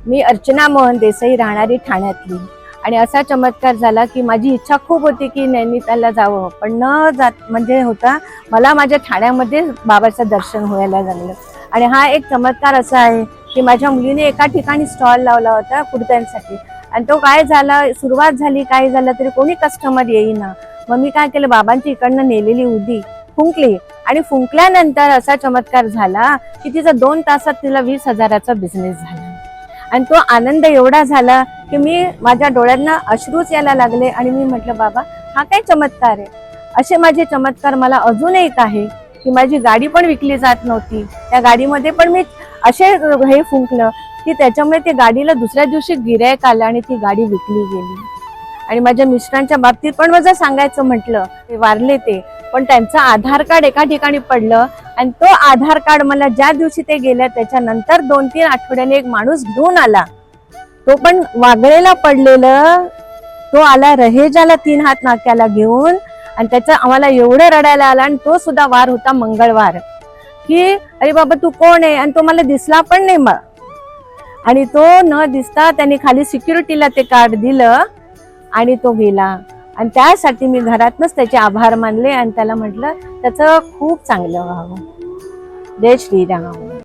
मी अर्चना मोहन देसाई, राहणारी ठाण्यातली. आणि असा चमत्कार झाला की माझी इच्छा खूप होती की नैनितालला जावं, पण न जात म्हणजे होता मला माझ्या ठाण्यामध्ये बाबाचं दर्शन व्हायला झालं. आणि हा एक चमत्कार असा आहे की माझ्या मुलीने एका ठिकाणी स्टॉल लावला होता कुर्त्यांसाठी, आणि तो काय झाला, सुरुवात झाली काय झालं तरी कोणी कस्टमर येईना. मग मी काय केलं, बाबांची इकडनं नेलेली उदी फुंकली, आणि फुंकल्यानंतर असा चमत्कार झाला की तिचा 2 तासात तिला 20,000चा बिझनेस झाला. आणि तो आनंद एवढा झाला की मी माझ्या डोळ्यांना अश्रूच यायला लागले. आणि मी म्हटलं, बाबा हा काय चमत्कार आहे. असे माझे चमत्कार मला अजून एक आहे की माझी गाडी पण विकली जात नव्हती, त्या गाडीमध्ये पण मी असे हे फुंकलं की त्याच्यामुळे त्या गाडीला दुसऱ्या दिवशी गिऱ्हाईक आलं आणि ती गाडी विकली गेली. आणि माझ्या मिस्टरांच्या बाबतीत पण माझं सांगायचं म्हटलं, ते वारले ते, पण त्यांचं आधार कार्ड एका ठिकाणी पडलं, आणि तो आधार कार्ड मला ज्या दिवशी ते गेल्या त्याच्यानंतर 2-3 आठवड्याने एक माणूस घेऊन आला. तो पण वागळेला पडलेलं, तो आला रहेजाला 3 हात नाक्याला घेऊन, आणि त्याचं आम्हाला एवढं रडायला आलं. आणि तो सुद्धा वार होता मंगळवार, की अरे बाबा तू कोण आहे, आणि तो मला दिसला पण नाही मग. आणि तो न दिसता त्यांनी खाली सिक्युरिटीला ते कार्ड दिलं आणि तो गेला. आणि त्यासाठी मी घरातनच त्याचे आभार मानले आणि त्याला म्हटलं त्याचं खूप चांगलं व्हावं. जय श्रीराम.